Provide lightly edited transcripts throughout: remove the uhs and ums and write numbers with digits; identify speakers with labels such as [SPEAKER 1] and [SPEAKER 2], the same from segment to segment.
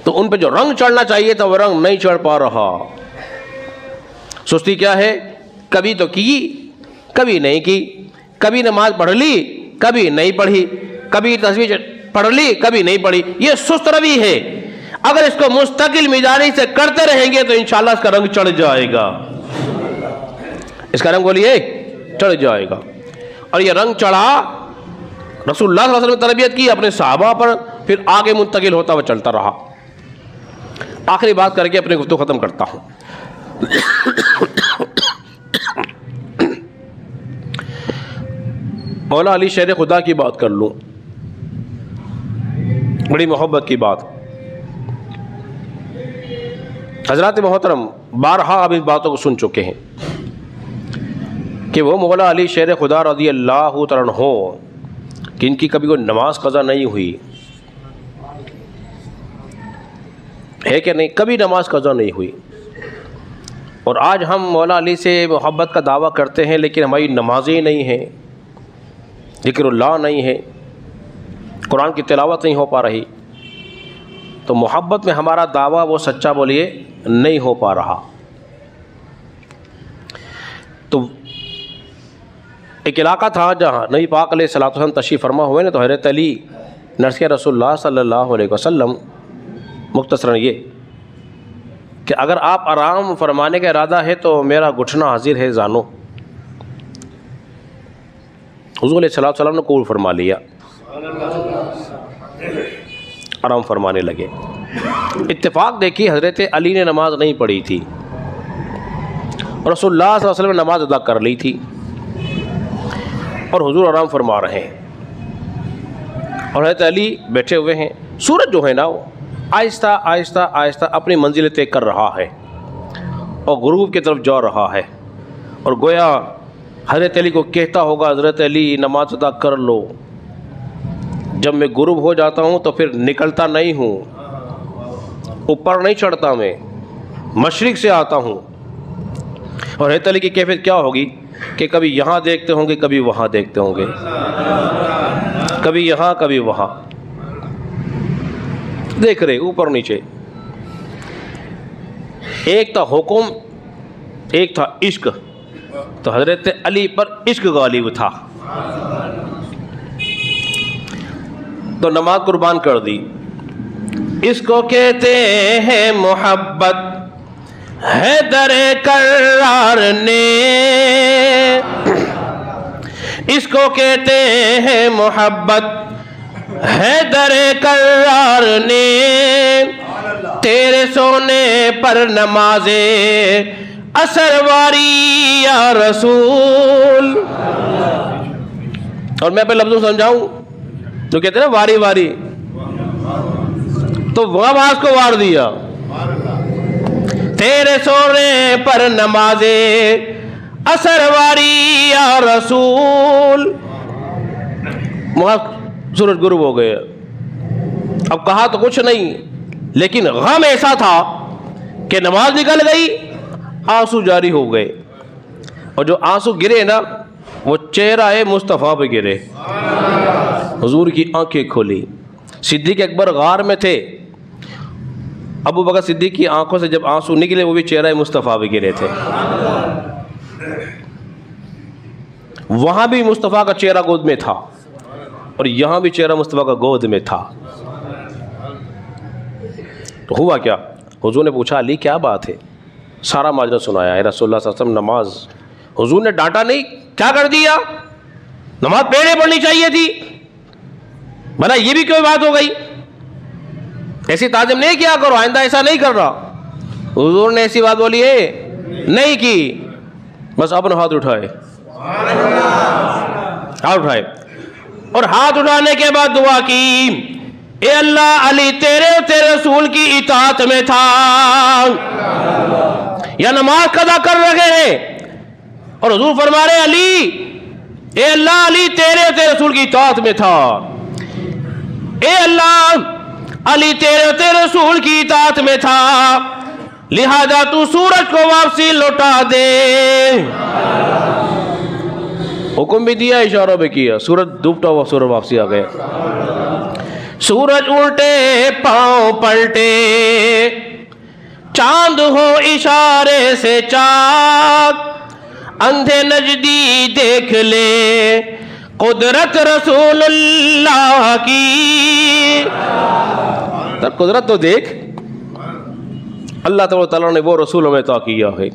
[SPEAKER 1] تو ان پہ جو رنگ چڑھنا چاہیے تھا وہ رنگ نہیں چڑھ پا رہا. سستی کیا ہے؟ کبھی تو کی کبھی نہیں کی، کبھی نماز پڑھ لی کبھی نہیں پڑھی، کبھی تسبیح پڑھ لی کبھی نہیں پڑھی. یہ سست روی ہے. اگر اس کو مستقل مزاجی سے کرتے رہیں گے تو انشاءاللہ اس کا رنگ چڑھ جائے گا. اس کا رنگ بولیے چڑھ جائے گا. اور یہ رنگ چڑھا رسول اللہ صلی اللہ علیہ وسلم نے تربیت کی اپنے صحابہ پر، پھر آگے منتقل ہوتا ہوا چلتا رہا. آخری بات کر کے اپنی گفتگو ختم کرتا ہوں. مولا علی شیر خدا کی بات کر لوں، بڑی محبت کی بات. حضرات محترم بارہا آپ اس باتوں کو سن چکے ہیں کہ وہ مولا علی شیر خدا رضی اللہ تعالیٰ عنہ کہ ان کی کبھی کوئی نماز قضا نہیں ہوئی ہے کہ نہیں؟ کبھی نماز قضا نہیں ہوئی. اور آج ہم مولا علی سے محبت کا دعویٰ کرتے ہیں لیکن ہماری نمازیں نہیں ہیں، ذکر اللہ نہیں ہے، قرآن کی تلاوت نہیں ہو پا رہی. تو محبت میں ہمارا دعویٰ وہ سچا بولیے نہیں ہو پا رہا. تو ایک علاقہ تھا جہاں نبی پاک علیہ الصلوۃ والسلام تشریف فرما ہوئے نا، تو حضرت علی نرسیہ رسول اللہ صلی اللہ علیہ وسلم مختصراً یہ کہ اگر آپ آرام فرمانے کا ارادہ ہے تو میرا گھٹنا حاضر ہے زانو. حضور علیہ الصلوۃ والسلام نے قبول فرما لیا، آرام فرمانے لگے. اتفاق دیکھیے حضرت علی نے نماز نہیں پڑھی تھی اور رسول اللہ صلی اللہ علیہ وسلم نے نماز ادا کر لی تھی اور حضور آرام فرما رہے ہیں اور حضرت علی بیٹھے ہوئے ہیں. سورج جو ہے نا وہ آہستہ آہستہ آہستہ اپنی منزل طے کر رہا ہے اور غروب کی طرف جا رہا ہے، اور گویا حضرت علی کو کہتا ہوگا حضرت علی نماز ادا کر لو. جب میں غروب ہو جاتا ہوں تو پھر نکلتا نہیں ہوں، اوپر نہیں چڑھتا، میں مشرق سے آتا ہوں. اور حضرت علی کی کیفیت کیا ہوگی کہ کبھی یہاں دیکھتے ہوں گے کبھی وہاں دیکھتے ہوں گے، کبھی یہاں کبھی وہاں دیکھ رہے اوپر نیچے. ایک تھا حکم ایک تھا عشق، تو حضرت علی پر عشق غالب تھا تو نماز قربان کر دی. اس کو کہتے ہیں محبت ہے در کرار نے، اس کو کہتے ہیں محبت ہے در کرار نے. تیرے سونے پر نمازیں اثر واری یا رسول. اور میں پہ لفظوں سمجھاؤں تو کہتے ہیں نا واری واری، تو وہ آواز کو وار دیا. تیرے سونے پر نمازیں اثر واری یا رسول. وہاں سورج غروب ہو گئے. اب کہا تو کچھ نہیں لیکن غم ایسا تھا کہ نماز نکل گئی، آنسو جاری ہو گئے، اور جو آنسو گرے نا وہ چہرہ مصطفیٰ پہ گرے. حضور کی آنکھیں کھولی. صدیق اکبر غار میں تھے، ابو بکر صدیق کی آنکھوں سے جب آنسو نکلے وہ بھی چہرہ مصطفیٰ پہ گرے تھے. وہاں بھی مصطفیٰ کا چہرہ گود میں تھا اور یہاں بھی چہرہ مصطفیٰ کا گود میں تھا. تو ہوا کیا؟ حضور نے پوچھا علی کیا بات ہے؟ سارا ماجرا سنایا ہے. رسول اللہ صلی اللہ علیہ وسلم نماز، حضور نے ڈانٹا نہیں، کیا کر دیا؟ نماز پہلے پڑھنی چاہیے تھی. بھلا یہ بھی کوئی بات ہو گئی؟ ایسی تعظیم نہیں کیا کرو، آئندہ ایسا نہیں کر رہا. حضور نے ایسی بات بولی ہے نہیں کی، بس اپنے ہاتھ اٹھائے، ہاتھ اٹھائے اور ہاتھ اٹھانے کے بعد دعا کی، اے اللہ علی تیرے اور تیرے رسول کی اطاعت میں تھا یا نماز قضا کر رہے ہیں. اور حضور فرما رہے علی، اے اللہ علی تیرے اور تیرے رسول کی اطاعت میں تھا. اے اللہ علی تیرے اور تیرے رسول کی اطاعت میں تھا، لہذا تو سورج کو واپسی لوٹا دے. حکم بھی دیا، اشارہ بھی کیا، سورج ڈوبتا ہوا سورج واپسی آ گیا. سورج الٹے پاؤں پلٹے، چاند ہو اشارے سے چاک، اندھے نجدی دیکھ لے قدرت رسول اللہ کی۔ قدرت تو دیکھ، اللہ تعالیٰ نے وہ رسولوں میں عطا کیا ہے۔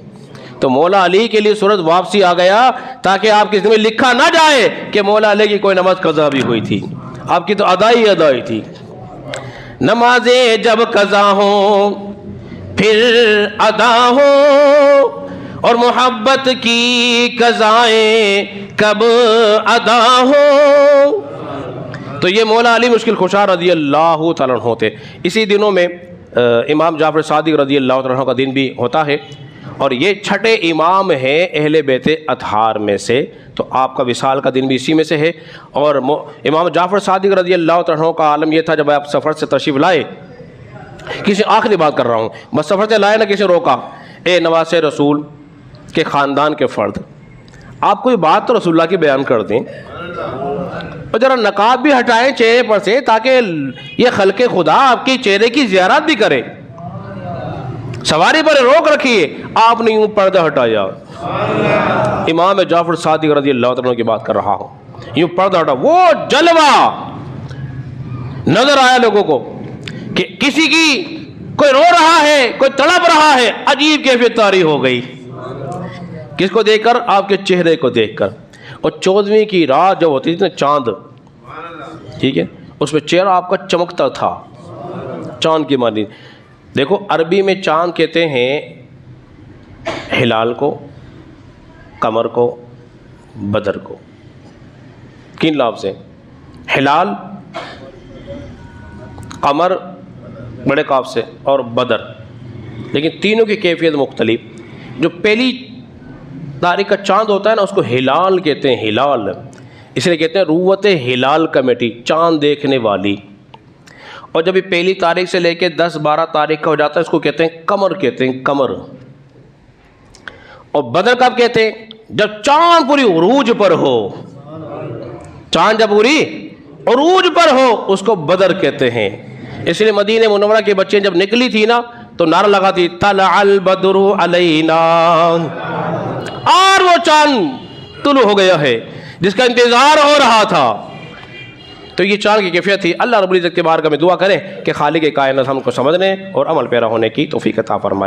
[SPEAKER 1] تو مولا علی کے لیے سورج واپسی آ گیا تاکہ آپ کی زندگی میں لکھا نہ جائے کہ مولا علی کی کوئی نماز قضا بھی ہوئی تھی، آپ کی تو ادائی تھی۔ نمازیں جب قضا ہوں پھر ادا ہوں، اور محبت کی قضائیں کب ادا ہوں۔ تو یہ مولا علی مشکل کشا رضی اللہ تعالیٰ عنہ ہوتے۔ اسی دنوں میں امام جعفر صادق رضی اللہ تعالیٰ عنہ کا دن بھی ہوتا ہے، اور یہ چھٹے امام ہیں اہل بیت اطہار میں سے، تو آپ کا وصال کا دن بھی اسی میں سے ہے۔ اور امام جعفر صادق رضی اللہ تعالیٰ عنہ کا عالم یہ تھا، جب آپ سفر سے تشریف لائے، کسی آخری بات کر رہا ہوں، بس سفر سے لائے نہ کسی روکا، اے نواز رسول کے خاندان کے فرد، آپ کوئی بات تو رسول اللہ کی بیان کر دیں، اور ذرا نقاب بھی ہٹائیں چہرے پر سے تاکہ یہ خلق خدا آپ کے چہرے کی زیارت بھی کرے۔ سواری پر روک رکھیے، آپ نے یوں پردہ ہٹایا۔ امام جعفر صادق رضی اللہ عنہ کی بات کر رہا ہوں، یوں پردہ ہٹا، وہ جلوہ نظر آیا لوگوں کو کہ کسی کی کوئی رو رہا ہے، کوئی تڑپ رہا ہے، عجیب کیفیت طاری ہو گئی۔ کس کو دیکھ کر؟ آپ کے چہرے کو دیکھ کر۔ اور 14ویں کی رات جب ہوتی تھی نا، چاند، ٹھیک ہے، اس میں چہرہ آپ کا چمکتا تھا چاند کی مانی۔ دیکھو عربی میں چاند کہتے ہیں ہلال کو، قمر کو، بدر کو۔ کن لفظ سے؟ ہلال، قمر بڑے قاف سے، اور بدر، لیکن تینوں کی کیفیت مختلف۔ جو پہلی تاریخ کا چاند ہوتا ہے نا، اس کو ہلال کہتے ہیں، ہلال، اس لیے کہتے ہیں روت ہلال کمیٹی، چاند دیکھنے والی۔ اور جب یہ پہلی تاریخ سے لے کے 10-12 تاریخ کا ہو جاتا ہے، اس کو کہتے ہیں قمر، کہتے ہیں قمر۔ اور بدر کب کہتے ہیں؟ جب چاند پوری عروج پر ہو، چاند جب پوری عروج پر ہو اس کو بدر کہتے ہیں۔ اس لیے مدینہ منورہ کے بچے جب نکلی تھی نا تو نعرہ لگاتی طلع البدر علینا، اور وہ چاند طلوع ہو گیا ہے جس کا انتظار ہو رہا تھا۔ تو یہ چاند کی کیفیت تھی۔ اللہ رب العزت کے بارگاہ میں دعا کریں کہ خالق کائنات ہم کو سمجھنے اور عمل پیرا ہونے کی توفیق عطا فرمائے۔